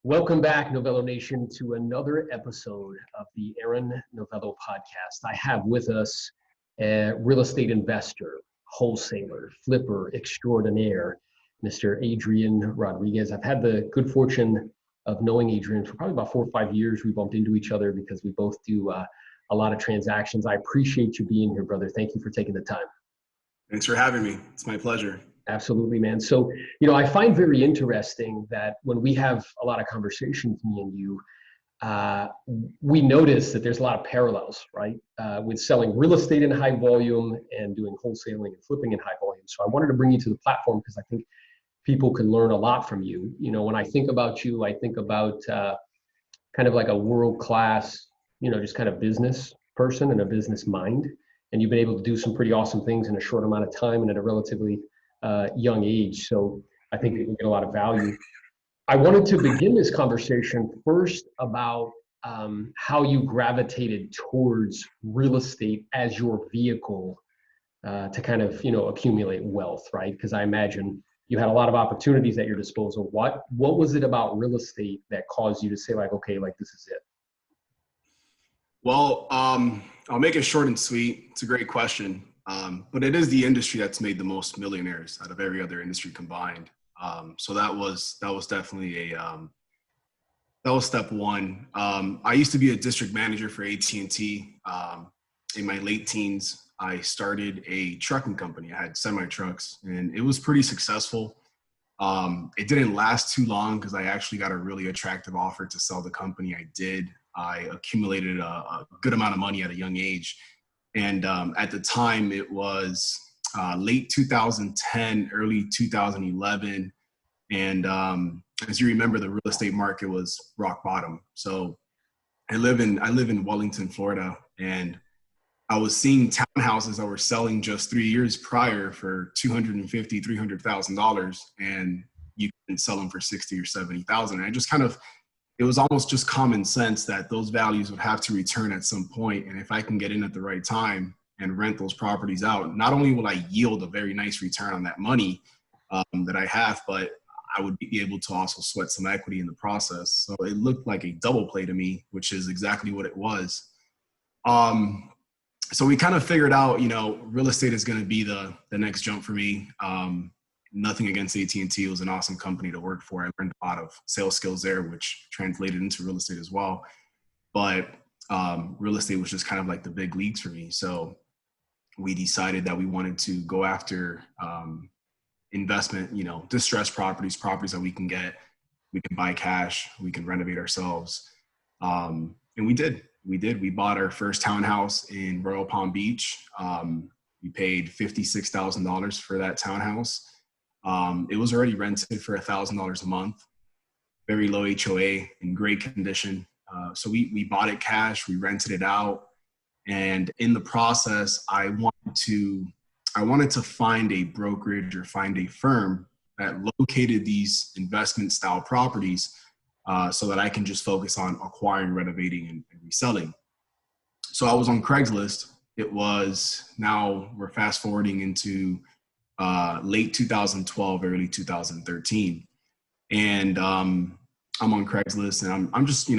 Welcome back, Novello Nation, to another episode of the Aaron Novello podcast. I have with us a real estate investor, wholesaler, flipper extraordinaire, Mr. Adrian Rodriguez. I've had the good fortune of knowing Adrian for probably about 4 or 5 years. We bumped into each other because we both do a lot of transactions. I appreciate you being here, brother. Thank you for taking the time. Thanks for having me. It's my pleasure. Absolutely, man. So, I find very interesting that when we have a lot of conversations, me and you, we notice that there's a lot of parallels, right? With selling real estate in high volume and doing wholesaling and flipping in high volume. So I wanted to bring you to the platform because I think people can learn a lot from you. When I think about you, I think about kind of like a world-class, just kind of business person and a business mind. And you've been able to do some pretty awesome things in a short amount of time and at a relatively young age. So I think we can get a lot of value. I wanted to begin this conversation first about how you gravitated towards real estate as your vehicle to kind of, accumulate wealth, right? Because I imagine you had a lot of opportunities at your disposal. What was it about real estate that caused you to say like, okay, like this is it? Well, I'll make it short and sweet. It's a great question. But it is the industry that's made the most millionaires out of every other industry combined. So that was definitely that was step one. I used to be a district manager for AT&T. In my late teens, I started a trucking company. I had semi trucks and it was pretty successful. It didn't last too long because I actually got a really attractive offer to sell the company. I accumulated a good amount of money at a young age. And at the time, it was late 2010, early 2011. And as you remember, the real estate market was rock bottom. So I live in Wellington, Florida, and I was seeing townhouses that were selling just 3 years prior for $250,000, $300,000, and you can sell them for $60,000 or $70,000. It was almost just common sense that those values would have to return at some point. And if I can get in at the right time and rent those properties out, not only will I yield a very nice return on that money that I have, but I would be able to also sweat some equity in the process. So it looked like a double play to me, which is exactly what it was. So we kind of figured out, real estate is going to be the next jump for me. Nothing against AT&T. It was an awesome company to work for. I learned a lot of sales skills there, which translated into real estate as well. But real estate was just kind of like the big leagues for me. So we decided that we wanted to go after investment, distressed properties that we can buy cash, we can renovate ourselves. And we did. We bought our first townhouse in Royal Palm Beach. We paid $56,000 for that townhouse. It was already rented for $1,000 a month, very low HOA, in great condition. So we bought it cash, we rented it out. And in the process, I wanted to find a brokerage or find a firm that located these investment style properties so that I can just focus on acquiring, renovating, and reselling. So I was on Craigslist. Now we're fast forwarding into late 2012, early 2013. And I'm on Craigslist and I'm just,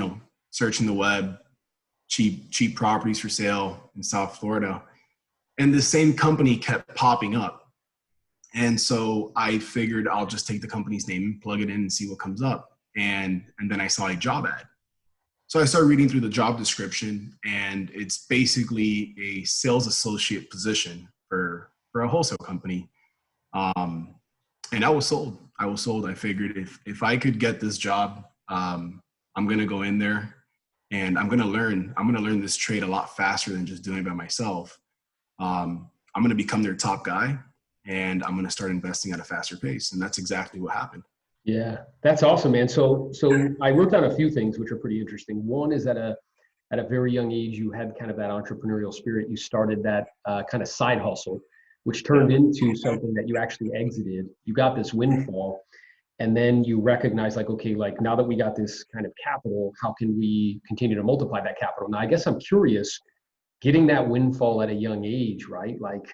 searching the web, cheap properties for sale in South Florida. And the same company kept popping up. And so I figured I'll just take the company's name, plug it in and see what comes up. And then I saw a job ad. So I started reading through the job description, and it's basically a sales associate position for a wholesale company. And I was sold. I figured if I could get this job, I'm going to go in there and I'm going to learn this trade a lot faster than just doing it by myself. I'm going to become their top guy and I'm going to start investing at a faster pace. And that's exactly what happened. Yeah, that's awesome, man. So I wrote down a few things which are pretty interesting. One is at a very young age, you had kind of that entrepreneurial spirit. You started that kind of side hustle, which turned into something that you actually exited. You got this windfall, and then you recognize like, okay, like now that we got this kind of capital, how can we continue to multiply that capital? Now, I guess I'm curious, getting that windfall at a young age, right? Like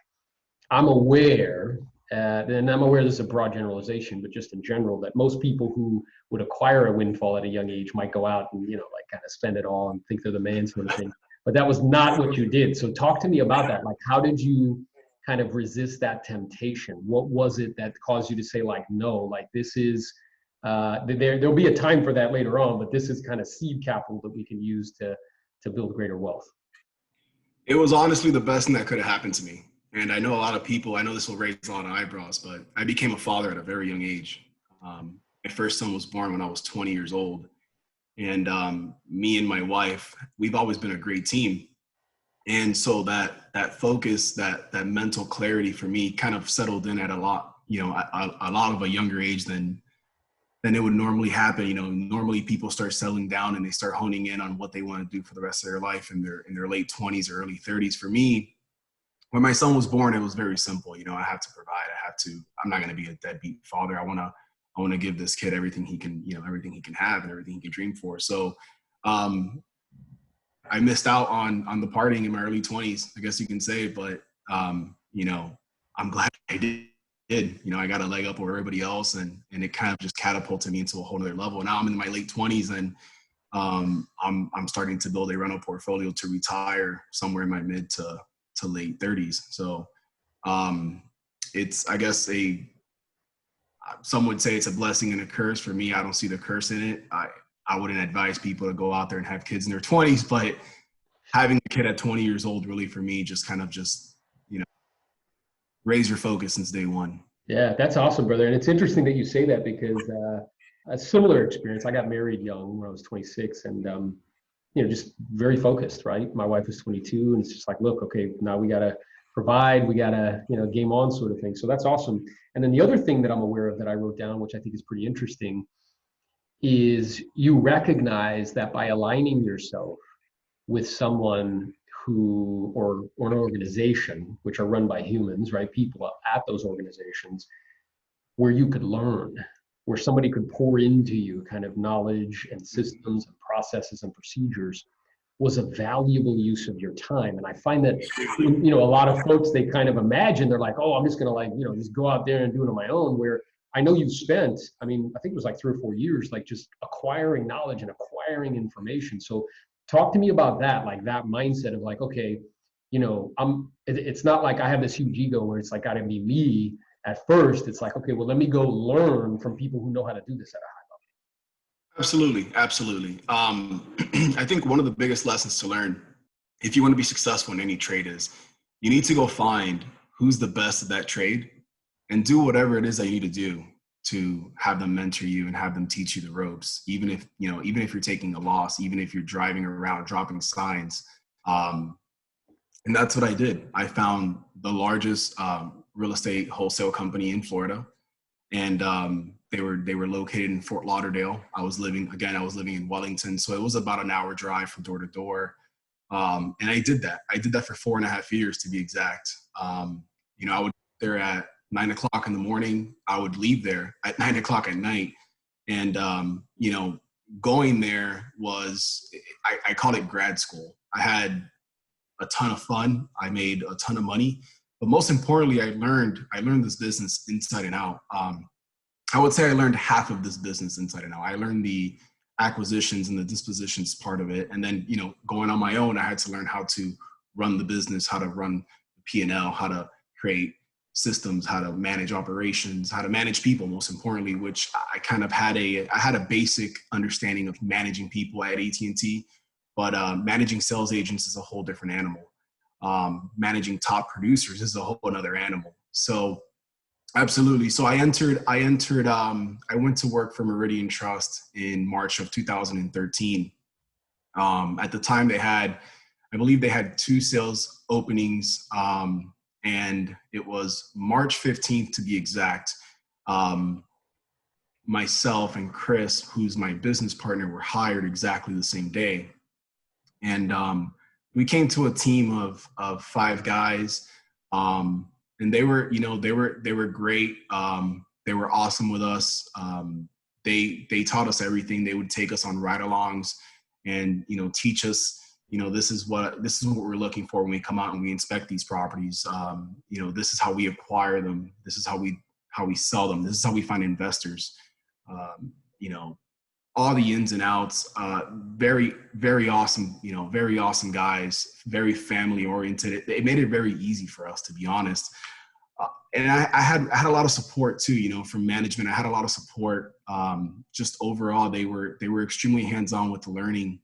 I'm aware and I'm aware this is a broad generalization, but just in general, that most people who would acquire a windfall at a young age might go out and, like kind of spend it all and think they're the man sort of thing. But that was not what you did. So talk to me about that. Like, how did you kind of resist that temptation? What was it that caused you to say, like, no, like this is, there'll be a time for that later on, but this is kind of seed capital that we can use to build greater wealth? It was honestly the best thing that could have happened to me. And I know a lot of people, I know this will raise a lot of eyebrows, but I became a father at a very young age. My first son was born when I was 20 years old. And me and my wife, we've always been a great team. And so that focus, that mental clarity for me kind of settled in at a lot of a younger age than it would normally happen. Normally people start settling down and they start honing in on what they want to do for the rest of their life in their late 20s or early 30s. For me, when my son was born, it was very simple. I have to provide. I'm not going to be a deadbeat father. I want to give this kid everything he can, everything he can have and everything he can dream for. So I missed out on the partying in my early 20s, I guess you can say, but I'm glad I did. I got a leg up over everybody else, and it kind of just catapulted me into a whole other level. Now I'm in my late 20s, and I'm starting to build a rental portfolio to retire somewhere in my mid to late 30s. So it's, I guess, some would say it's a blessing and a curse. For me, I don't see the curse in it. I wouldn't advise people to go out there and have kids in their 20s, but having a kid at 20 years old, really for me, just kind of raise your focus since day one. Yeah, that's awesome, brother. And it's interesting that you say that because a similar experience. I got married young when I was 26, and just very focused, right? My wife was 22, and it's just like, look, okay, now we got to provide, we got to, game on sort of thing. So that's awesome. And then the other thing that I'm aware of that I wrote down, which I think is pretty interesting, is you recognize that by aligning yourself with someone or an organization, which are run by humans, right? People at those organizations, where you could learn, where somebody could pour into you kind of knowledge and systems and processes and procedures, was a valuable use of your time. And I find that, a lot of folks, they kind of imagine, they're like, oh, I'm just going to just go out there and do it on my own, where I know you've spent, I think it was like 3 or 4 years, like just acquiring knowledge and acquiring information. So talk to me about that, like that mindset of like, okay, it's not like I have this huge ego where it's like got to be me at first. It's like, okay, well, let me go learn from people who know how to do this at a high level. Absolutely. Absolutely. I think one of the biggest lessons to learn, if you want to be successful in any trade, is you need to go find who's the best at that trade and do whatever it is that you need to do to have them mentor you and have them teach you the ropes, even if you're taking a loss, even if you're driving around dropping signs. And that's what I did. I found the largest real estate wholesale company in Florida, and they were located in Fort Lauderdale. I was living in Wellington, so it was about an hour drive from door to door. And I did that. I did that for 4.5 years, to be exact. I would be there at 9 o'clock in the morning. I would leave there at 9 o'clock at night. And, going there was, I called it grad school. I had a ton of fun. I made a ton of money, but most importantly, I learned this business inside and out. I would say I learned half of this business inside and out. I learned the acquisitions and the dispositions part of it. And then, going on my own, I had to learn how to run the business, how to run the P&L, how to create systems, how to manage operations, how to manage people, most importantly, which I kind of had a basic understanding of managing people at AT&T, but managing sales agents is a whole different animal. Managing top producers is a whole another animal. So absolutely. So I went to work for Meridian Trust in March of 2013. At the time I believe they had 2 sales openings, and it was March 15th to be exact. Myself and Chris, who's my business partner, were hired exactly the same day. And we came to a team of 5 guys, and they were great. They were awesome with us. They taught us everything. They would take us on ride-alongs and teach us this is what we're looking for when we come out and we inspect these properties. This is how we acquire them. This is how we sell them. This is how we find investors. You know, all the ins and outs. Very, very awesome. Very awesome guys. Very family oriented. It made it very easy for us, to be honest. And I had a lot of support too. From management. I had a lot of support. Just overall, they were extremely hands-on with the learning,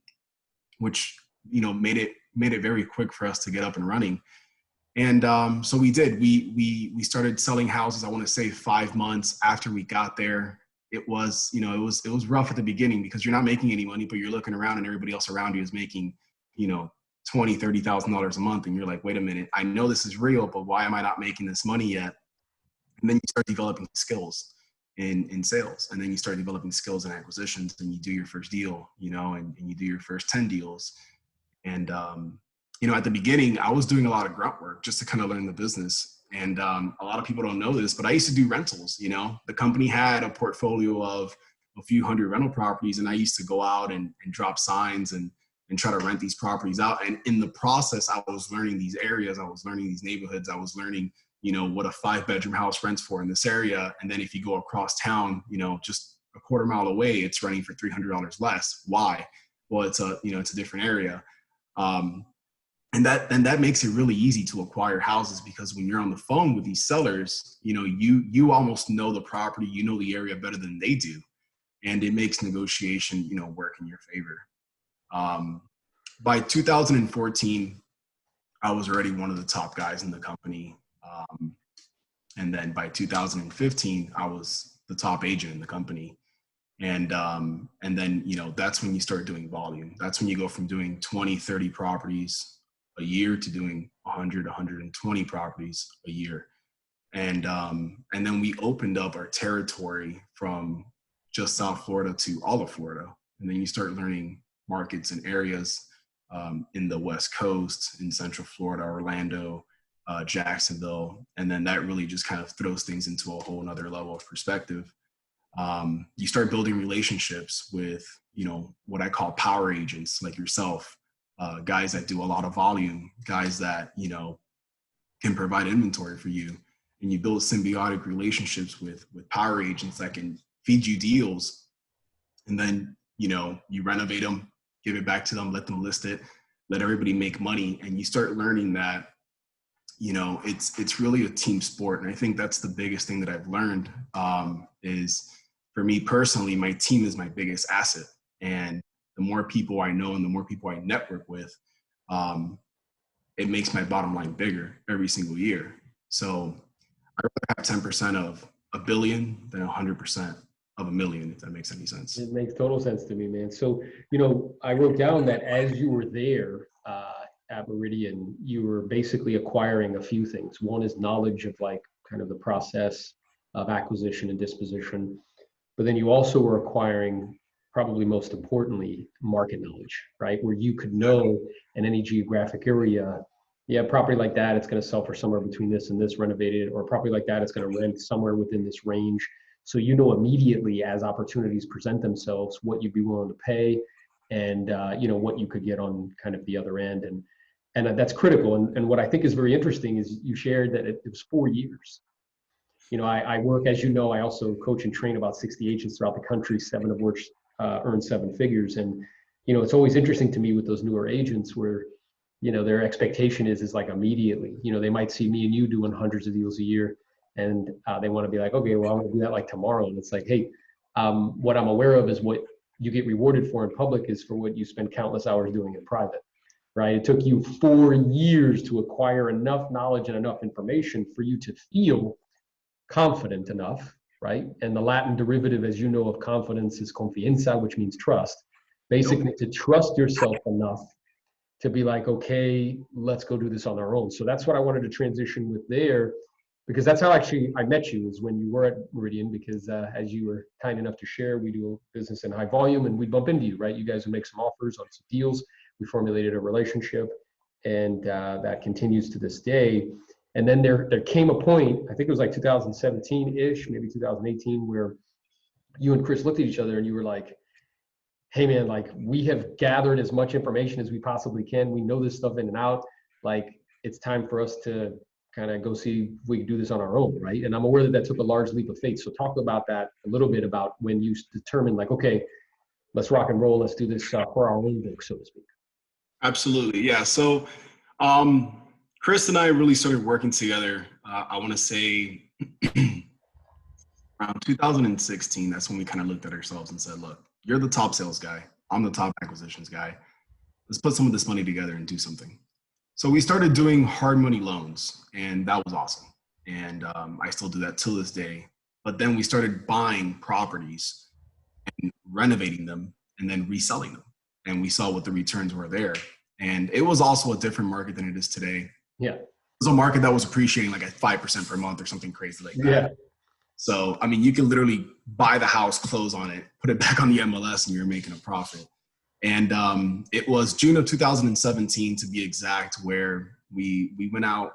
which made it very quick for us to get up and running. And so we did. We started selling houses. I want to say 5 months after we got there. It was it was rough at the beginning because you're not making any money, but you're looking around and everybody else around you is making $20,000-$30,000 a month, and you're like, wait a minute, I know this is real, but why am I not making this money yet? And then you start developing skills in sales, and then you start developing skills in acquisitions, and you do your first deal, and you do your first 10 deals. And, at the beginning, I was doing a lot of grunt work just to kind of learn the business. And a lot of people don't know this, but I used to do rentals. The company had a portfolio of a few hundred rental properties, and I used to go out and drop signs and try to rent these properties out. And in the process, I was learning these areas. I was learning these neighborhoods. I was learning what a 5-bedroom house rents for in this area. And then if you go across town, just a quarter mile away, it's renting for $300 less. Why? Well, it's a different area. And that makes it really easy to acquire houses, because when you're on the phone with these sellers, you almost know the property, the area better than they do. And it makes negotiation, work in your favor. By 2014, I was already one of the top guys in the company. And then by 2015, I was the top agent in the company. And then, that's when you start doing volume. That's when you go from doing 20, 30 properties a year to doing 100, 120 properties a year. And then we opened up our territory from just South Florida to all of Florida. And then you start learning markets and areas in the West Coast, in Central Florida, Orlando, Jacksonville. And then that really just kind of throws things into a whole nother level of perspective. You start building relationships with, what I call power agents like yourself, guys that do a lot of volume, guys that, can provide inventory for you. And you build symbiotic relationships with power agents that can feed you deals. And then, you renovate them, give it back to them, let them list it, let everybody make money. And you start learning that, it's really a team sport. And I think that's the biggest thing that I've learned, is for me personally, my team is my biggest asset. And the more people I know and the more people I network with, it makes my bottom line bigger every single year. So I'd rather have 10% of $1 billion than 100% of $1 million, if that makes any sense. It makes total sense to me, man. So, I wrote down that as you were there at Meridian, you were basically acquiring a few things. One is knowledge of kind of the process of acquisition and disposition. But then you also were acquiring, probably most importantly, market knowledge, right? Where you could know in any geographic area, property like that, it's going to sell for somewhere between this and this renovated, or property like that, it's going to rent somewhere within this range. So immediately as opportunities present themselves, what you'd be willing to pay, and what you could get on kind of the other end, and that's critical. And what I think is very interesting is you shared that it was 4 years. I work, as I also coach and train about 60 agents throughout the country, 7 of which earn 7 figures. And it's always interesting to me with those newer agents where their expectation is like immediately. They might see me and you doing hundreds of deals a year, and they want to be like, okay, well, I'm gonna do that like tomorrow. And it's like, hey, what I'm aware of is what you get rewarded for in public is for what you spend countless hours doing in private, right? It took you 4 years to acquire enough knowledge and enough information for you to feel confident enough, right? And the Latin derivative, as you know, of confidence is confianza, which means trust. Basically, to trust yourself enough to be like, okay, let's go do this on our own. So that's what I wanted to transition with there, because that's how actually I met you, is when you were at Meridian, because as you were kind enough to share, we do business in high volume, and we'd bump into you, right? You guys would make some offers on some deals. We formulated a relationship, and that continues to this day. And then there came a point, I think it was like 2017-ish, maybe 2018, where you and Chris looked at each other and you were like, hey man, like we have gathered as much information as we possibly can. We know this stuff in and out. Like it's time for us to kind of go see if we can do this on our own, right? And I'm aware that that took a large leap of faith. So talk about that a little bit, about when you determined like, okay, let's rock and roll. Let's do this for our own book, so to speak. Absolutely. Yeah. So Chris and I really started working together, I want to say around 2016. That's when we kind of looked at ourselves and said, look, you're the top sales guy. I'm the top acquisitions guy. Let's put some of this money together and do something. So we started doing hard money loans, and that was awesome. And I still do that till this day. But then we started buying properties and renovating them and then reselling them. And we saw what the returns were there. And it was also a different market than it is today. Yeah. It was a market that was appreciating like at 5% per month or something crazy like that. Yeah. So, I mean, you can literally buy the house, close on it, put it back on the MLS, and you're making a profit. And it was June of 2017, to be exact, where we went out.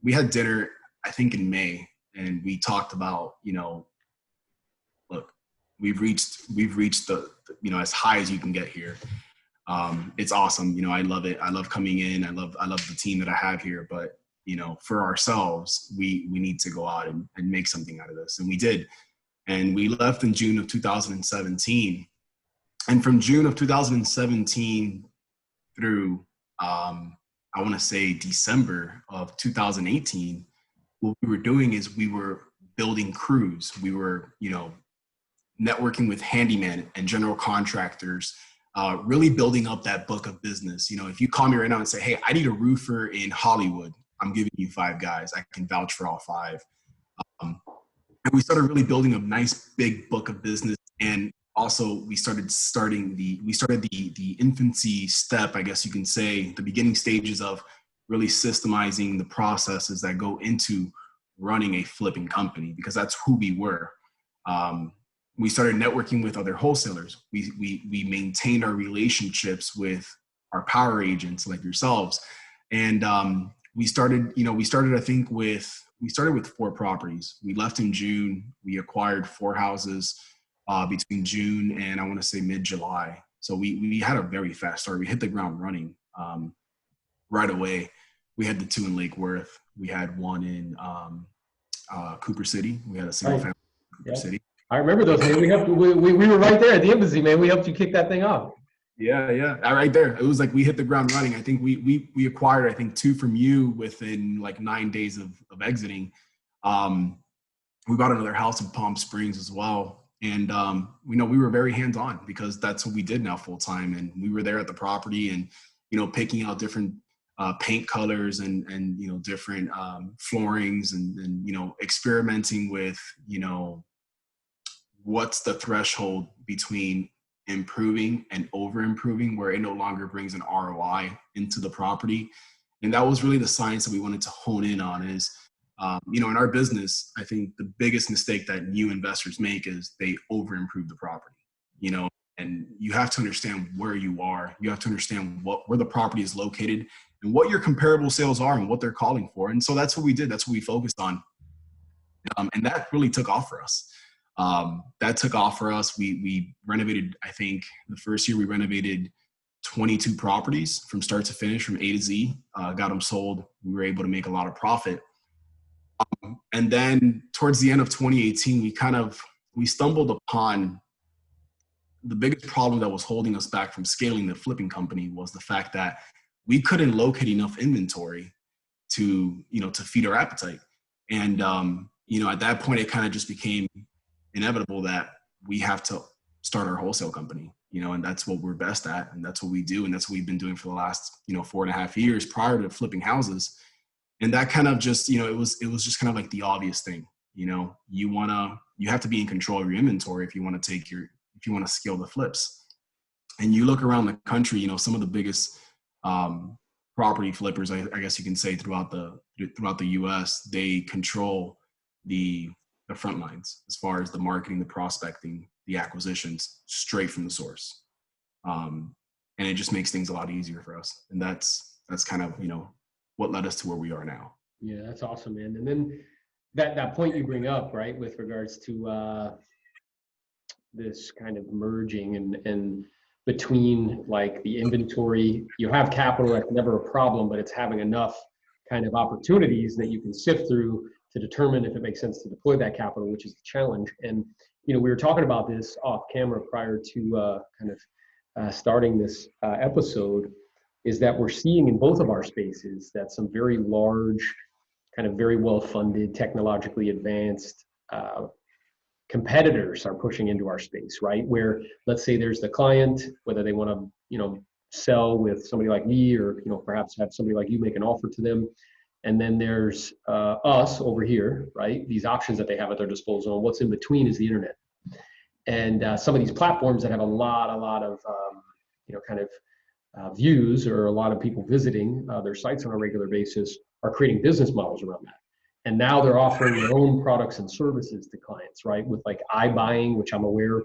We had dinner, I think, in May, and we talked about, look, we've reached the as high as you can get here. It's awesome. I love it. I love coming in. I love the team that I have here. But for ourselves, we need to go out and make something out of this, and we did. And we left in June of 2017. And from June of 2017 through, I want to say December of 2018, what we were doing is we were building crews. We were, networking with handyman and general contractors, really building up that book of business. If you call me right now and say, hey, I need a roofer in Hollywood, I'm giving you 5 guys. I can vouch for all 5. And we started really building a nice big book of business. And also we started the infancy step, I guess you can say, the beginning stages of really systemizing the processes that go into running a flipping company, because that's who we were. We started networking with other wholesalers. We maintained our relationships with our power agents like yourselves. And we started with 4 properties. We left in June. We acquired 4 houses between June and I want to say mid-July. So we had a very fast start. We hit the ground running right away. We had the 2 in Lake Worth. We had 1 in Cooper City. We had a single family in Cooper City. I remember those, man. We were right there at the embassy, man. We helped you kick that thing off. Yeah. Right there. It was like we hit the ground running. I think we acquired, I think, 2 from you within like 9 days of exiting. We bought another house in Palm Springs as well. And, we were very hands-on because that's what we did now full time. And we were there at the property and, picking out different paint colors and different floorings and experimenting with, what's the threshold between improving and over improving where it no longer brings an ROI into the property. And that was really the science that we wanted to hone in on is, in our business, I think the biggest mistake that new investors make is they over improve the property, and you have to understand where you are. You have to understand where the property is located and what your comparable sales are and what they're calling for. And so that's what we did. That's what we focused on. And that really took off for us. We renovated, I think the first year we renovated 22 properties from start to finish, from A to Z, got them sold. We were able to make a lot of profit. And then towards the end of 2018, we stumbled upon the biggest problem that was holding us back from scaling the flipping company was the fact that we couldn't locate enough inventory to feed our appetite. And, at that point, it kind of just became inevitable that we have to start our wholesale company, and that's what we're best at. And that's what we do. And that's what we've been doing for the last, 4.5 years prior to flipping houses. And that kind of just, it was just kind of like the obvious thing, you have to be in control of your inventory if you want to scale the flips. And you look around the country, some of the biggest property flippers, I guess you can say throughout the US, they control the front lines as far as the marketing, the prospecting, the acquisitions straight from the source. And it just makes things a lot easier for us. And that's kind of, what led us to where we are now. Yeah, that's awesome, man. And then that point you bring up, right, with regards to this kind of merging and between like the inventory, you have capital, that's never a problem, but it's having enough kind of opportunities that you can sift through to determine if it makes sense to deploy that capital, which is the challenge. And we were talking about this off camera prior to starting this episode, is that we're seeing in both of our spaces that some very large, kind of very well-funded, technologically advanced competitors are pushing into our space, right? Where let's say there's the client, whether they want to, sell with somebody like me, or perhaps have somebody like you make an offer to them, and then there's us over here, right? These options that they have at their disposal, and what's in between is the internet. And some of these platforms that have a lot of views, or a lot of people visiting their sites on a regular basis, are creating business models around that. And now they're offering their own products and services to clients, right? With like iBuying, which I'm aware,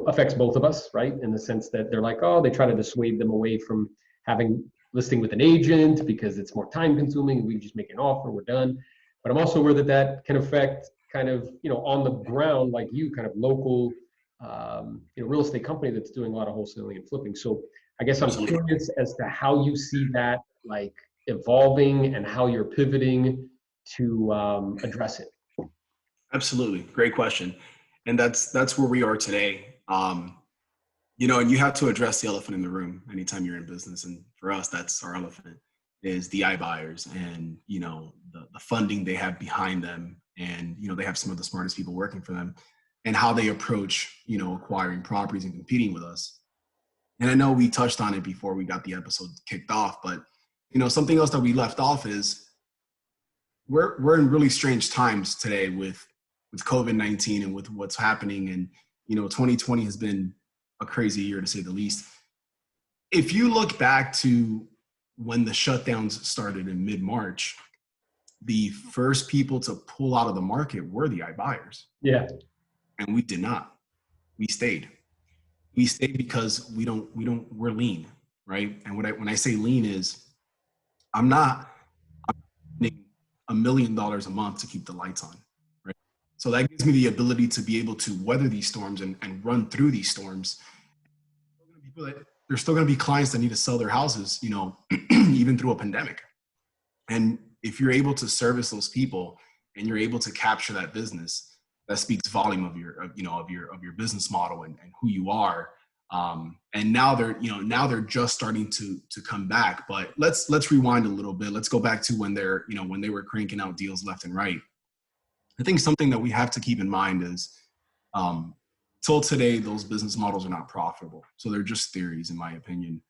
affects both of us, right? In the sense that they're like, oh, they try to dissuade them away from having listing with an agent because it's more time consuming. We just make an offer, we're done. But I'm also aware that that can affect kind of, on the ground, like you, kind of local, real estate company that's doing a lot of wholesaling and flipping. So I guess I'm curious as to how you see that like evolving and how you're pivoting to address it. Absolutely. Great question. And that's where we are today. And you have to address the elephant in the room anytime you're in business. And for us, that's our elephant, is the iBuyers and, the funding they have behind them. And, they have some of the smartest people working for them, and how they approach, acquiring properties and competing with us. And I know we touched on it before we got the episode kicked off, but, something else that we left off is we're in really strange times today with COVID-19 and with what's happening. And, 2020 has been a crazy year, to say the least. If you look back to when the shutdowns started in mid-March, the first people to pull out of the market were the iBuyers. Yeah. And we did not. We stayed. We stayed because we're lean, right? And when I say lean is, I'm spending $1 million a month to keep the lights on, right? So that gives me the ability to be able to weather these storms and run through these storms. There's still going to be clients that need to sell their houses, even through a pandemic. And if you're able to service those people and you're able to capture that business, that speaks volume of your business model and who you are. And now they're just starting to come back. But let's rewind a little bit. Let's go back to when they were cranking out deals left and right. I think something that we have to keep in mind is, till today, those business models are not profitable. So they're just theories, in my opinion.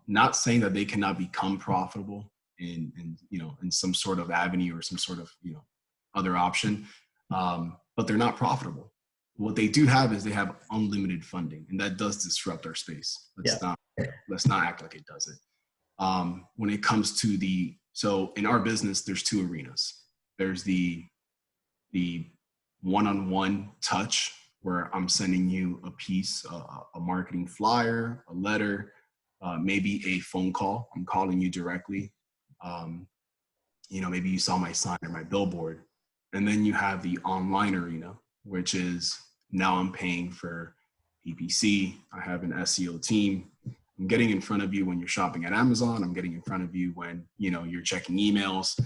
Not saying that they cannot become profitable in some sort of avenue or some sort of, other option. But they're not profitable. What they do have is they have unlimited funding, and that does disrupt our space. Let's not act like it doesn't. When it comes to so in our business, there's two arenas. There's the one-on-one touch, where I'm sending you a piece, a marketing flyer, a letter, maybe a phone call. I'm calling you directly. Maybe you saw my sign or my billboard. And then you have the online arena, which is now I'm paying for PPC. I have an SEO team. I'm getting in front of you when you're shopping at Amazon. I'm getting in front of you when, you're checking emails.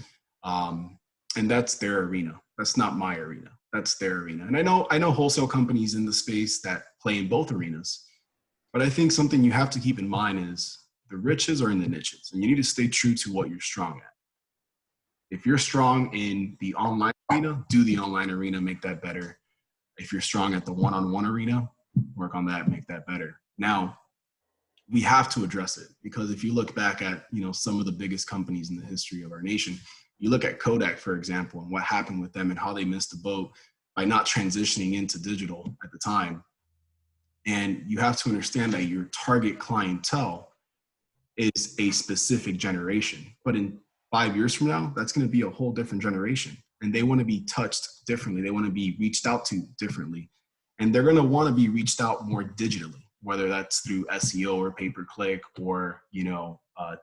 And that's their arena. That's not my arena. That's their arena. And I know wholesale companies in the space that play in both arenas. But I think something you have to keep in mind is the riches are in the niches, and you need to stay true to what you're strong at. If you're strong in the online arena, do the online arena, make that better. If you're strong at the one-on-one arena, work on that, make that better. Now, we have to address it, because if you look back at, some of the biggest companies in the history of our nation, you look at Kodak, for example, and what happened with them and how they missed the boat by not transitioning into digital at the time. And you have to understand that your target clientele is a specific generation. But in 5 years from now, that's going to be a whole different generation. And they want to be touched differently. They want to be reached out to differently. And they're going to want to be reached out more digitally, whether that's through SEO or pay-per-click or,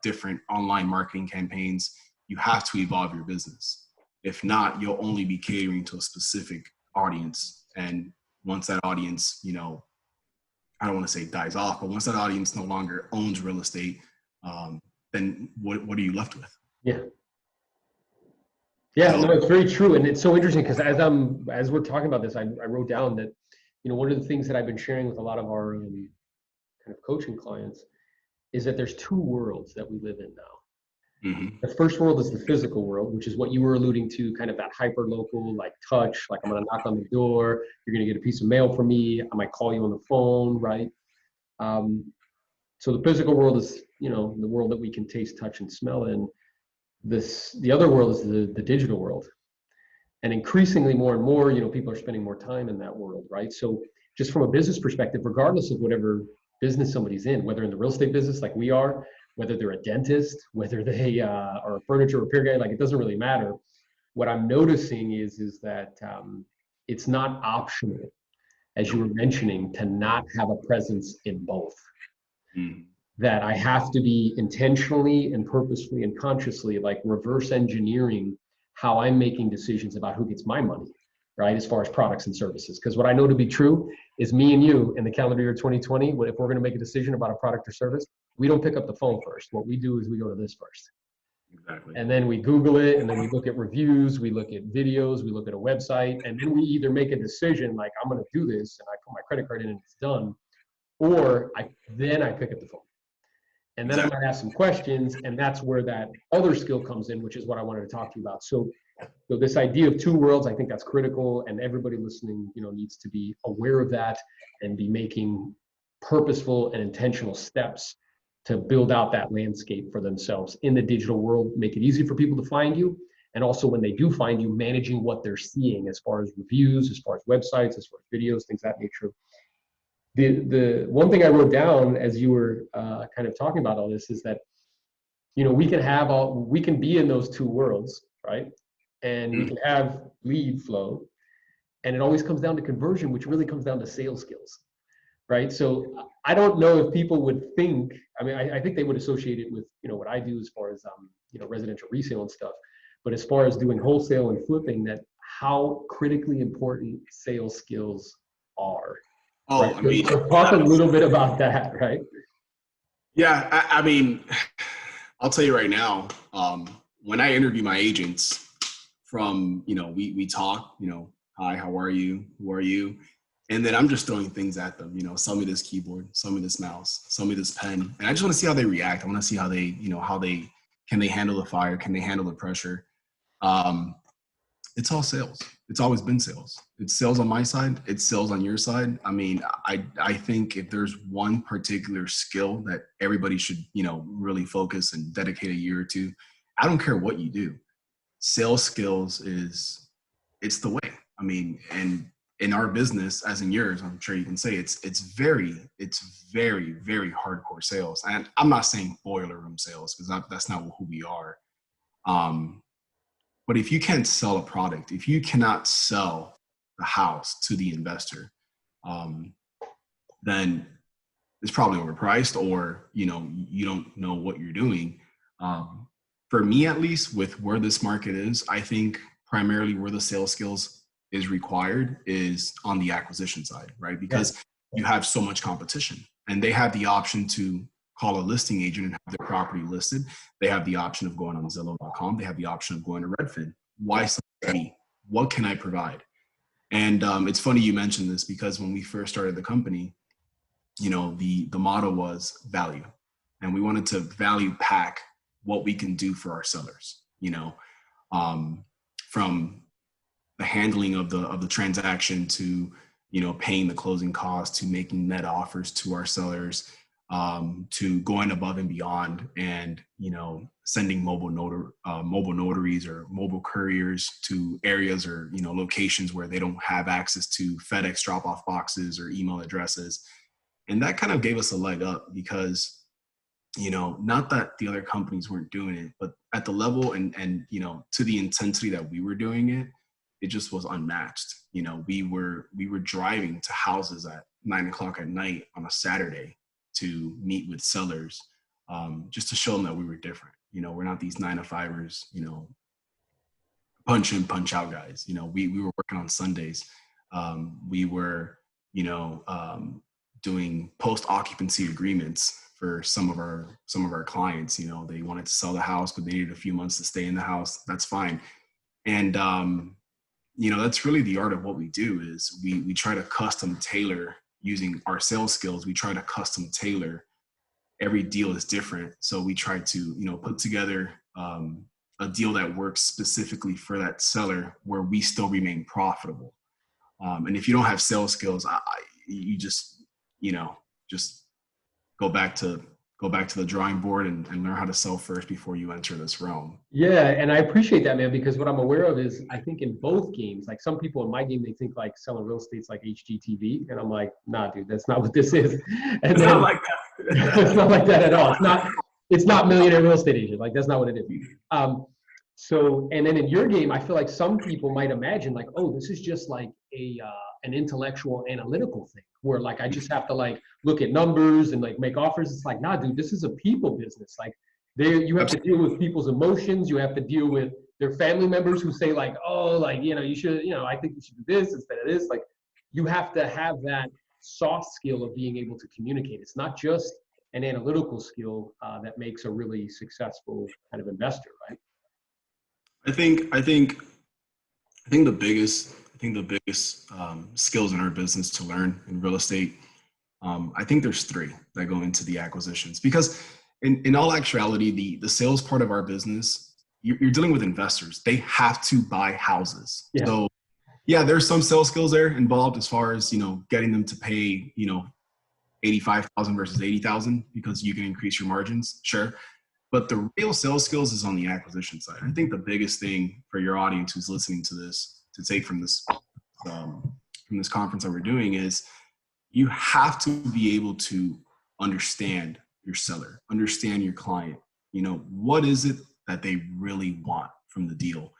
different online marketing campaigns. You have to evolve your business. If not, you'll only be catering to a specific audience. And once that audience, I don't want to say dies off, but once that audience no longer owns real estate, then what are you left with? Yeah. Yeah, So, no, it's very true. And it's so interesting because as we're talking about this, I wrote down that, one of the things that I've been sharing with a lot of our kind of coaching clients is that there's two worlds that we live in now. mhm, The first world is the physical world, which is what you were alluding to, kind of that hyper local, like touch, like I'm going to knock on the door, you're going to get a piece of mail from me, I might call you on the phone, right? So the physical world is, the world that we can taste, touch, and smell in. The other world is the digital world. And increasingly more and more, people are spending more time in that world, right? So just from a business perspective, regardless of whatever business somebody's in, whether in the real estate business like we are, whether they're a dentist, whether they are a furniture repair guy, like it doesn't really matter. What I'm noticing is that it's not optional, as you were mentioning, to not have a presence in both. mhm, That I have to be intentionally and purposefully and consciously like reverse engineering how I'm making decisions about who gets my money, right? As far as products and services. Because what I know to be true is me and you in the calendar year 2020, if we're going to make a decision about a product or service, we don't pick up the phone first. What we do is we go to this first. exactly. And then we Google it, and then we look at reviews, we look at videos, we look at a website, and then we either make a decision like I'm going to do this, and I put my credit card in and it's done, or then I pick up the phone. And then I'm Exactly. going to ask some questions, and that's where that other skill comes in, which is what I wanted to talk to you about. So this idea of two worlds, I think that's critical, and everybody listening, needs to be aware of that and be making purposeful and intentional steps to build out that landscape for themselves in the digital world, make it easy for people to find you, and also when they do find you, managing what they're seeing as far as reviews, as far as websites, as far as videos, things of that nature. The one thing I wrote down as you were kind of talking about all this is that we can be in those two worlds, right? And we Mhm. can have lead flow, and it always comes down to conversion, which really comes down to sales skills, right? So I don't know if people would think. I mean, I think they would associate it with what I do as far as residential resale and stuff, but as far as doing wholesale and flipping, that how critically important sales skills are. Oh, Right. I mean, So talk a little bit about that, right? yeah, I mean, I'll tell you right now, when I interview my agents from, we talk, hi, how are you? Who are you? And then I'm just throwing things at them, sell me this keyboard, sell me this mouse, sell me this pen. And I just want to see how they react. I want to see how they, can they handle the fire? Can they handle the pressure? Um, it's all sales. It's always been sales. It's sales on my side. It's sales on your side. I mean, I think if there's one particular skill that everybody should, really focus and dedicate a year or two, I don't care what you do. Sales skills it's the way. I mean, and in our business, as in yours, I'm sure you can say it's very, very hardcore sales. And I'm not saying boiler room sales because that's not who we are. But if you can't sell a product, if you cannot sell the house to the investor, um, then it's probably overpriced, or you don't know what you're doing. Um, for me, at least, with where this market is, I think primarily where the sales skills is required is on the acquisition side, right? Yeah. Because you have so much competition, and they have the option to call a listing agent and have their property listed. They have the option of going on Zillow.com. They have the option of going to Redfin. Why me? What can I provide? And it's funny you mentioned this because when we first started the company, the motto was value, and we wanted to value pack what we can do for our sellers. Um, from the handling of the transaction to paying the closing costs to making net offers to our sellers, to going above and beyond and sending mobile notaries or mobile couriers to areas or locations where they don't have access to FedEx drop-off boxes or email addresses. And that kind of gave us a leg up because not that the other companies weren't doing it, but at the level and to the intensity that we were doing it, it just was unmatched. We were driving to houses at 9:00 at night on a Saturday to meet with sellers, just to show them that we were different. We're not these 9-to-5ers, punch in, punch out guys. We were working on Sundays. We were, doing post-occupancy agreements for some of our clients. They wanted to sell the house, but they needed a few months to stay in the house. That's fine. And that's really the art of what we do. Is we try to custom tailor using our sales skills. We try to custom tailor. Every deal is different, so we try to put together a deal that works specifically for that seller, where we still remain profitable. And if you don't have sales skills, you just just go back to the drawing board and learn how to sell first before you enter this realm. Yeah, and I appreciate that, man, because what I'm aware of is I think in both games, like some people in my game, they think like selling real estate's like HGTV, and I'm like, nah, dude, that's not what this is. And It's then not like that. it's not like that at all. It's not millionaire real estate agent. Like that's not what it is. So, and then in your game, I feel like some people might imagine like, oh, this is just like an intellectual analytical thing where like I just have to like look at numbers and like make offers. It's like, nah, dude, this is a people business. Like you have to deal with people's emotions. You have to deal with their family members who say like, oh, like, you should, I think you should do this instead of this. Like you have to have that soft skill of being able to communicate. It's not just an analytical skill that makes a really successful kind of investor, right? I think the biggest skills in our business to learn in real estate. I think there's three that go into the acquisitions, because in all actuality, the sales part of our business, you're dealing with investors. They have to buy houses. Yeah. So yeah, there's some sales skills there involved as far as, getting them to pay, 85,000 versus 80,000 because you can increase your margins. Sure. But the real sales skills is on the acquisition side. I think the biggest thing for your audience who's listening to this to take from this conference that we're doing is you have to be able to understand your seller, understand your client. What is it that they really want from the deal?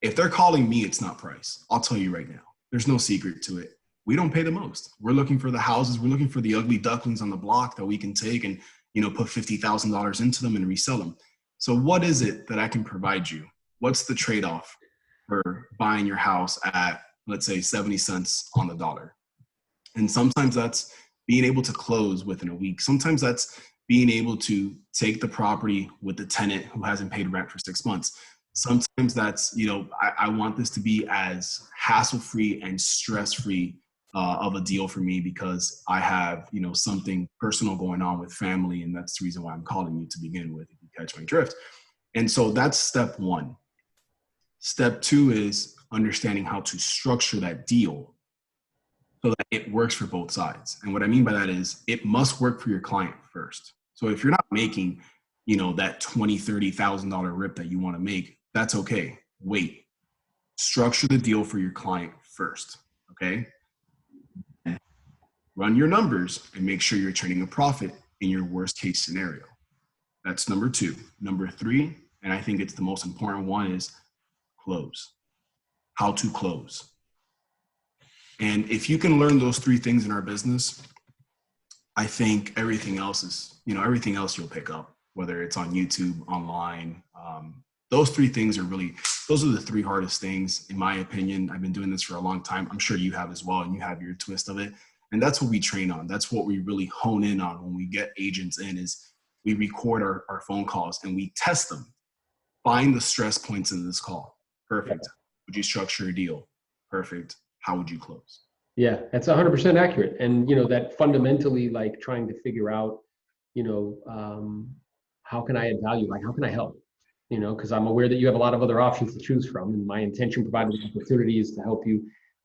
If they're calling me, it's not price. I'll tell you right now, there's no secret to it. We don't pay the most. We're looking for the houses. We're looking for the ugly ducklings on the block that we can take and put $50,000 into them and resell them. So what is it that I can provide you? What's the trade-off for buying your house at, let's say, 70 cents on the dollar? And sometimes that's being able to close within a week. Sometimes that's being able to take the property with the tenant who hasn't paid rent for 6 months. Sometimes that's, I want this to be as hassle-free and stress-free of a deal for me because I have, something personal going on with family. And that's the reason why I'm calling you to begin with, if you catch my drift. And so that's step one. Step two is understanding how to structure that deal so that it works for both sides. And what I mean by that is it must work for your client first. So if you're not making, that $20,000, $30,000 rip that you want to make, that's okay. Wait, structure the deal for your client first. Okay. Run your numbers and make sure you're turning a profit in your worst case scenario. That's number two. Number three, and I think it's the most important one, is close. How to close. And if you can learn those three things in our business, I think everything else is, everything else you'll pick up, whether it's on YouTube, online. Those three things those are the three hardest things, in my opinion. I've been doing this for a long time. I'm sure you have as well, and you have your twist of it. And that's what we train on. That's what we really hone in on when we get agents in, is we record our phone calls and we test them. Find the stress points in this call. Perfect. Yeah. Would you structure a deal? Perfect. How would you close? Yeah, that's 100% accurate. And, that fundamentally, like trying to figure out, how can I add value? Like, how can I help? Because I'm aware that you have a lot of other options to choose from. And my intention provided the opportunity is to help you,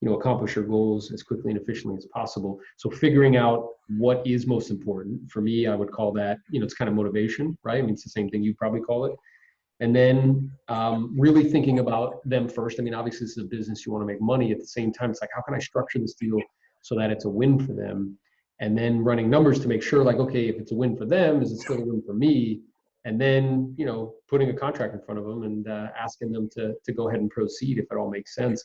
accomplish your goals as quickly and efficiently as possible. So figuring out what is most important for me, I would call that, it's kind of motivation, right? I mean, it's the same thing you probably call it. And then really thinking about them first. I mean, obviously this is a business, you want to make money. At the same time, it's like, how can I structure this deal so that it's a win for them? And then running numbers to make sure, like, okay, if it's a win for them, is it still a win for me? And then, putting a contract in front of them and asking them to go ahead and proceed if it all makes sense.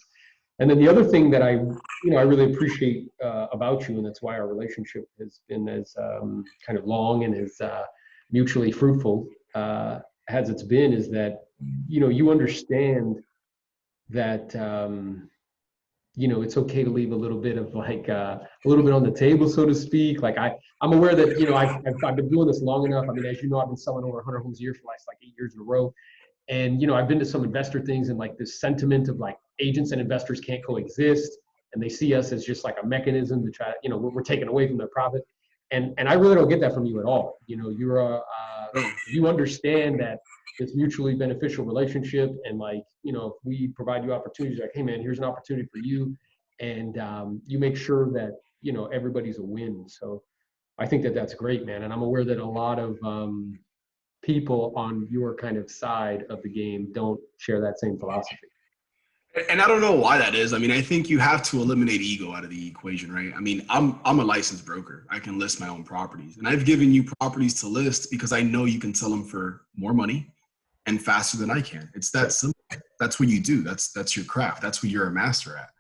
And then the other thing that I really appreciate about you, and that's why our relationship has been as kind of long and as mutually fruitful as it's been, is that, you understand that it's okay to leave a little bit of like a little bit on the table, so to speak. Like I'm aware that, I've been doing this long enough. I mean, as you know, I've been selling over 100 homes a year for the last like 8 years in a row. And, I've been to some investor things, and like this sentiment of like agents and investors can't coexist. And they see us as just like a mechanism to try, we're taken away from their profit. And I really don't get that from you at all. You understand that it's mutually beneficial relationship. And like, if we provide you opportunities, like, hey man, here's an opportunity for you. And you make sure that, everybody's a win. So I think that that's great, man. And I'm aware that a lot of, people on your kind of side of the game don't share that same philosophy. And I don't know why that is. I mean, I think you have to eliminate ego out of the equation, right? I mean, I'm a licensed broker. I can list my own properties, and I've given you properties to list because I know you can sell them for more money and faster than I can. It's that simple. That's what you do. That's your craft. That's what you're a master at.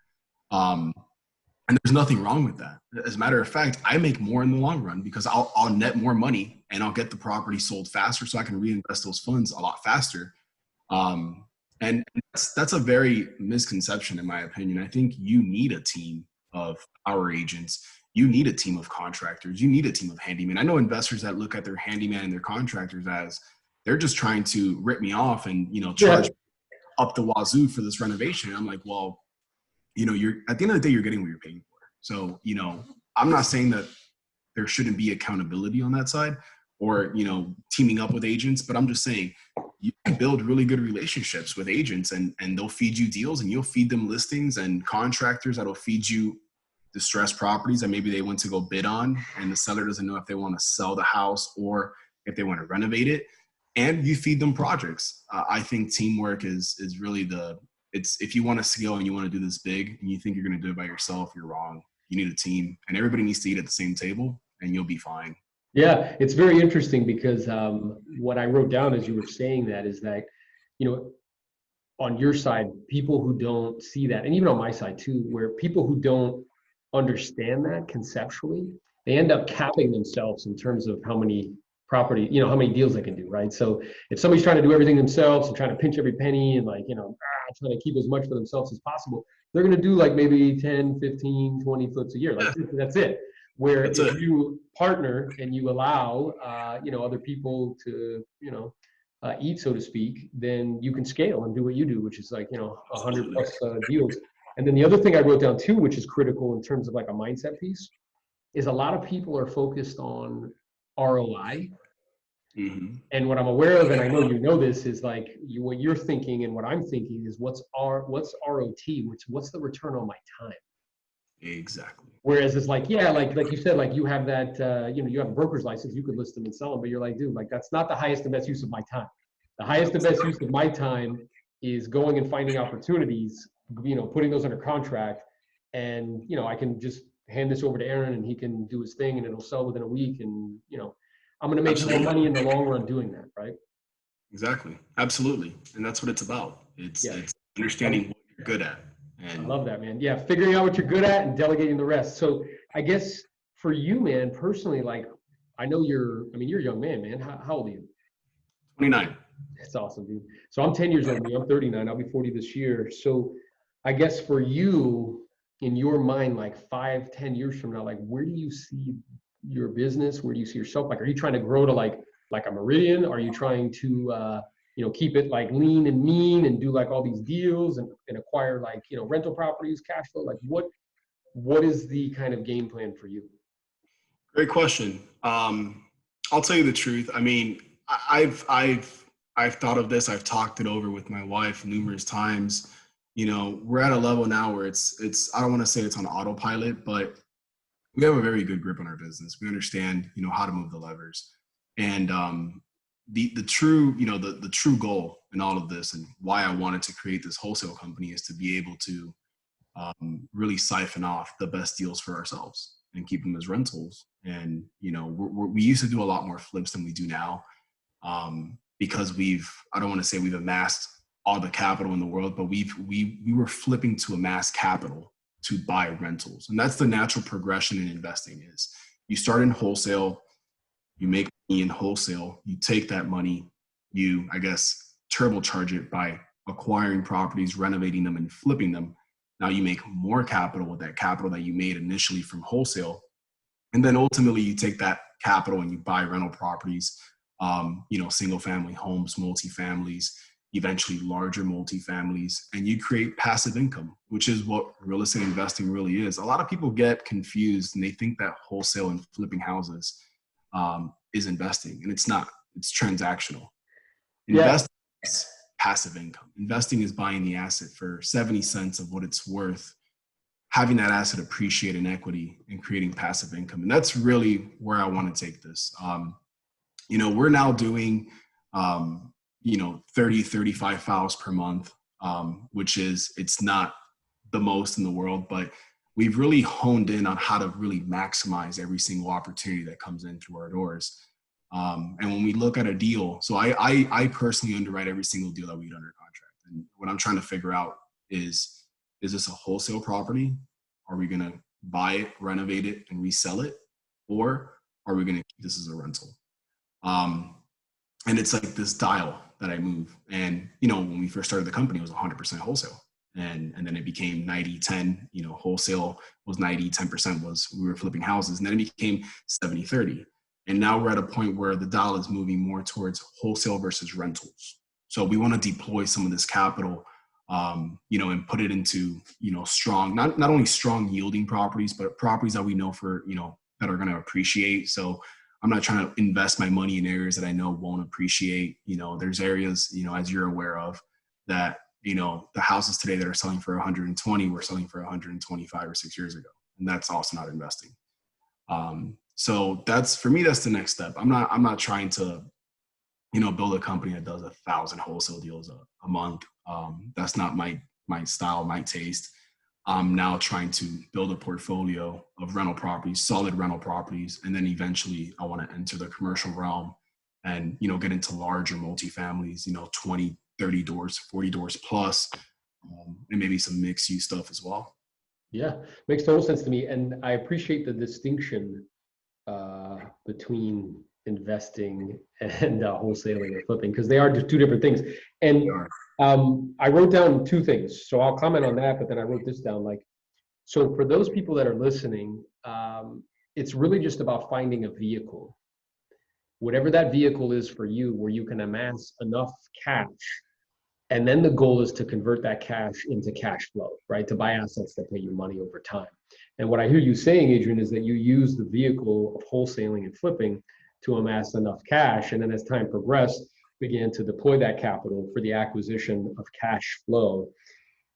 And there's nothing wrong with that. As a matter of fact, I make more in the long run because I'll net more money and I'll get the property sold faster, so I can reinvest those funds a lot faster. And that's a very misconception, in my opinion. I think you need a team of our agents. You need a team of contractors. You need a team of handymen. I know investors that look at their handyman and their contractors as they're just trying to rip me off and, charge up the wazoo for this renovation. And I'm like, well, you're at the end of the day, you're getting what you're paying for. So, I'm not saying that there shouldn't be accountability on that side or, teaming up with agents, but I'm just saying you can build really good relationships with agents and they'll feed you deals and you'll feed them listings and contractors that'll feed you distressed properties that maybe they went to go bid on and the seller doesn't know if they want to sell the house or if they want to renovate it. And you feed them projects. I think teamwork is really if you want to scale and you want to do this big and you think you're going to do it by yourself, you're wrong. You need a team and everybody needs to eat at the same table and you'll be fine. Yeah, it's very interesting because what I wrote down as you were saying that is that, on your side, people who don't see that, and even on my side too, where people who don't understand that conceptually, they end up capping themselves in terms of how many property, how many deals they can do, right? So if somebody's trying to do everything themselves and trying to pinch every penny and like, trying to keep as much for themselves as possible, they're going to do like maybe 10, 15, 20 flips a year. Like that's it. Where if you partner and you allow, other people to, eat, so to speak, then you can scale and do what you do, which is like, 100 plus deals. And then the other thing I wrote down too, which is critical in terms of like a mindset piece, is a lot of people are focused on ROI. Mm-hmm. And what I'm aware of, and I know you know this, is like what you're thinking and what I'm thinking is what's ROT, what's the return on my time? Exactly. Whereas it's like, yeah, like you said, like you have that, you have a broker's license, you could list them and sell them, but you're like, dude, like that's not the highest and best use of my time. The highest and best use of my time is going and finding opportunities, putting those under contract, and I can just hand this over to Aaron and he can do his thing and it'll sell within a week, and I'm going to make more money in the long run doing that, right? Exactly. Absolutely. And that's what it's about. It's understanding what you're good at. And I love that, man. Yeah, figuring out what you're good at and delegating the rest. So I guess for you, man, personally, like I know you're a young man. How old are you? 29. That's awesome, dude. So I'm 10 years older than you. I'm 39. I'll be 40 this year. So I guess for you, in your mind, like 5-10 years from now, like where do you see your business? Where do you see yourself? Like, are you trying to grow to like a Meridian? Are you trying to keep it like lean and mean and do like all these deals and acquire like rental properties, cash flow? Like what is the kind of game plan for you? Great question. I'll tell you the truth. I mean, I've thought of this. I've talked it over with my wife numerous times. We're at a level now where it's I don't want to say it's on autopilot, but we have a very good grip on our business. We understand, how to move the levers. And the true, the true goal in all of this and why I wanted to create this wholesale company is to be able to really siphon off the best deals for ourselves and keep them as rentals. And, we used to do a lot more flips than we do now because I don't want to say we've amassed all the capital in the world, but we were flipping to amass capital to buy rentals. And that's the natural progression in investing is you start in wholesale, you make money in wholesale, you take that money, you, I guess, turbocharge it by acquiring properties, renovating them and flipping them. Now you make more capital with that capital that you made initially from wholesale. And then ultimately you take that capital and you buy rental properties, single family homes, multifamilies, eventually larger multifamilies, and you create passive income, which is what real estate investing really is. A lot of people get confused and they think that wholesale and flipping houses is investing, and it's not. It's transactional. Yeah. Investing is passive income. Investing is buying the asset for 70 cents of what it's worth, having that asset appreciate in equity and creating passive income. And that's really where I want to take this. We're now doing, 30, 35 files per month, which is, it's not the most in the world, but we've really honed in on how to really maximize every single opportunity that comes in through our doors. And when we look at a deal, so I personally underwrite every single deal that we get under contract. And what I'm trying to figure out is this a wholesale property? Are we going to buy it, renovate it, and resell it? Or are we going to keep this as a rental? And it's like this dial that I move. And, when we first started the company, it was 100% wholesale. And then it became 90-10, wholesale was 90, 10% was we were flipping houses. And then it became 70-30. And now we're at a point where the dial is moving more towards wholesale versus rentals. So we want to deploy some of this capital, and put it into, strong, not only strong yielding properties, but properties that we know for, that are going to appreciate. So I'm not trying to invest my money in areas that I know won't appreciate. There's areas, as you're aware of, that, the houses today that are selling for 120 were selling for 125 or 6 years ago. And that's also not investing. So that's, for me, that's the next step. I'm not trying to, build a company that does 1,000 wholesale deals a month. That's not my style, my taste. I'm now trying to build a portfolio of rental properties, solid rental properties. And then eventually I want to enter the commercial realm and, get into larger multifamilies, 20, 30 doors, 40 doors plus, and maybe some mixed use stuff as well. Yeah, makes total sense to me. And I appreciate the distinction between investing and wholesaling or flipping, because they are two different things. And I wrote down two things, so I'll comment on that, but then I wrote this down. So for those people that are listening, it's really just about finding a vehicle, whatever that vehicle is for you, where you can amass enough cash. And then the goal is to convert that cash into cash flow, right? To buy assets that pay you money over time. And what I hear you saying, Adrian, is that you use the vehicle of wholesaling and flipping to amass enough cash. And then as time progressed, began to deploy that capital for the acquisition of cash flow.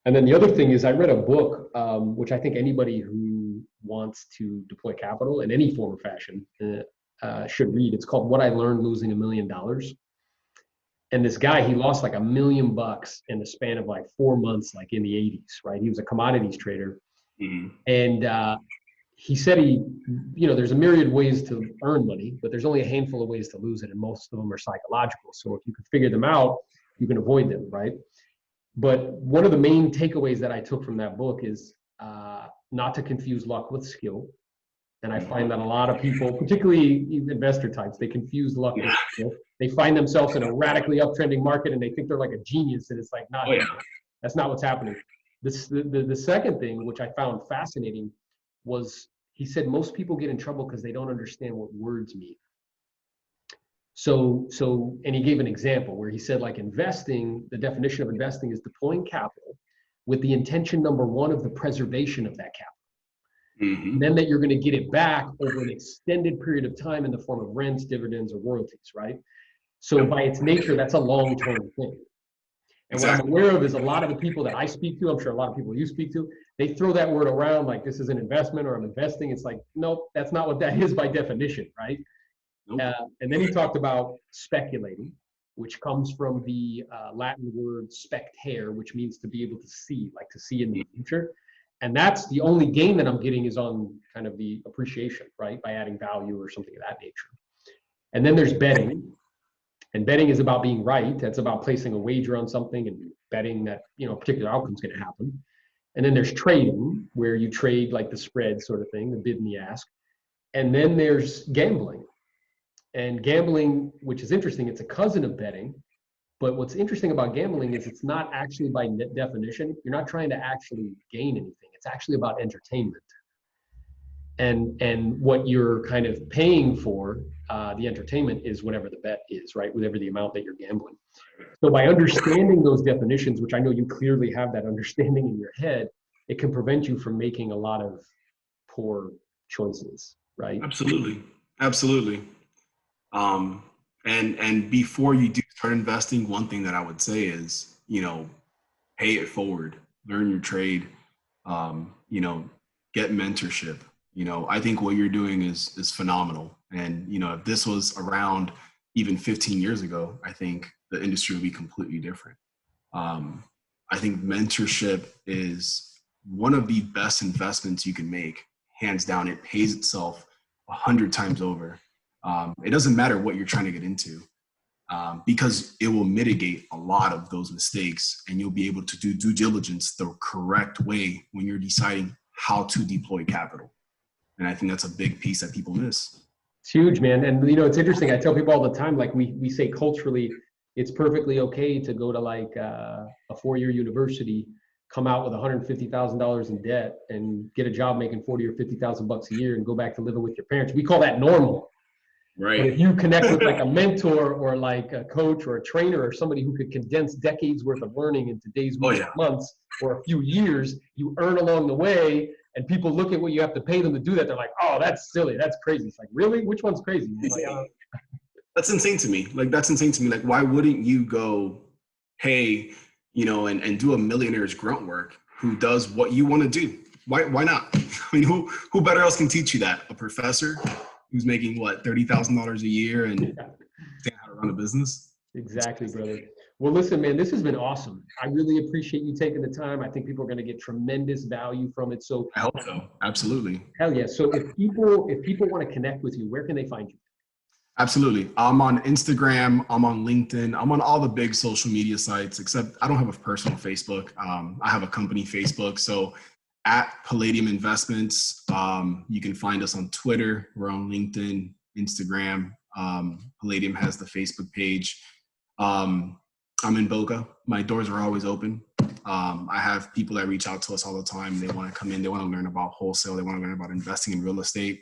And then the other thing is, I read a book, which I think anybody who wants to deploy capital in any form or fashion should read. It's called What I Learned Losing $1 Million. And this guy, he lost like $1 million in the span of 4 months, in the 80s, right? He was a commodities trader. Mm-hmm. And he said there's a myriad ways to earn money, but there's only a handful of ways to lose it. And most of them are psychological. So if you can figure them out, you can avoid them, right? But one of the main takeaways that I took from that book is not to confuse luck with skill. And I find that a lot of people, particularly investor types, they confuse luck with skill. They find themselves in a radically uptrending market and they think they're like a genius, and it's like, that's not what's happening. The second thing, which I found fascinating, was he said most people get in trouble because they don't understand what words mean. So, and he gave an example where he said, investing, the definition of investing is deploying capital with the intention, number one, of the preservation of that capital. Mm-hmm. And then that you're going to get it back over an extended period of time in the form of rents, dividends, or royalties, right? So by its nature, that's a long-term thing. And what I'm aware of is a lot of the people that I speak to, I'm sure a lot of people you speak to, they throw that word around like this is an investment or I'm investing. It's like, nope, that's not what that is by definition, right? Nope. And then he talked about speculating, which comes from the Latin word spectare, which means to be able to see, to see in the future. And that's the only gain that I'm getting is on kind of the appreciation, right? By adding value or something of that nature. And then there's betting. And betting is about being right. That's about placing a wager on something and betting that, a particular outcome is going to happen. And then there's trading, where you trade the spread sort of thing, the bid and the ask. And then there's gambling. And gambling, which is interesting, it's a cousin of betting, But what's interesting about gambling is it's not actually by definition, you're not trying to actually gain anything. It's actually about entertainment. And what you're kind of paying for, the entertainment, is whatever the bet is, right? Whatever the amount that you're gambling. So by understanding those definitions, which I know you clearly have that understanding in your head, it can prevent you from making a lot of poor choices, right? Absolutely. Absolutely. Um, and before you do start investing, one thing that I would say is, pay it forward, learn your trade, get mentorship. I think what you're doing is phenomenal. And, if this was around even 15 years ago, I think the industry would be completely different. I think mentorship is one of the best investments you can make, hands down. It pays itself 100 times over. It doesn't matter what you're trying to get into, because it will mitigate a lot of those mistakes, and you'll be able to do due diligence the correct way when you're deciding how to deploy capital. And I think that's a big piece that people miss. It's huge, man. And it's interesting. I tell people all the time, like we say culturally, it's perfectly okay to go to like a 4-year university, come out with $150,000 in debt, and get a job making 40 or 50,000 bucks a year, and go back to living with your parents. We call that normal. Right. But if you connect with like a mentor or like a coach or a trainer or somebody who could condense decades worth of learning into days, weeks, months, or a few years, you earn along the way. And people look at what you have to pay them to do that. They're like, oh, that's silly. That's crazy. It's like, really? Which one's crazy? Like, that's insane to me. That's insane to me. Like, why wouldn't you go pay, and do a millionaire's grunt work who does what you want to do? Why not? I mean, who better else can teach you that? A professor who's making what, $30,000 a year and understand how to run a business? Exactly, brother. Well, listen, man, this has been awesome. I really appreciate you taking the time. I think people are going to get tremendous value from it. So I hope so. Absolutely. Hell yeah. So if people want to connect with you, where can they find you? Absolutely. I'm on Instagram. I'm on LinkedIn. I'm on all the big social media sites, except I don't have a personal Facebook. I have a company Facebook. So at Palladium Investments, you can find us on Twitter. We're on LinkedIn, Instagram. Palladium has the Facebook page. I'm in Boca. My doors are always open. I have people that reach out to us all the time. They want to come in. They want to learn about wholesale. They want to learn about investing in real estate.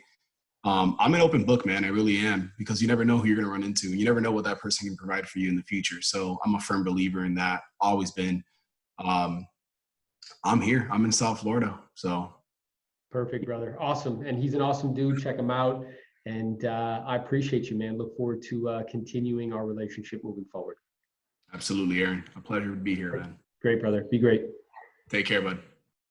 I'm an open book, man. I really am, because you never know who you're going to run into. You never know what that person can provide for you in the future. So I'm a firm believer in that. Always been. I'm here. I'm in South Florida. So. Perfect, brother. Awesome. And he's an awesome dude. Check him out. And I appreciate you, man. Look forward to continuing our relationship moving forward. Absolutely, Aaron. A pleasure to be here, man. Great, brother. Be great. Take care, bud.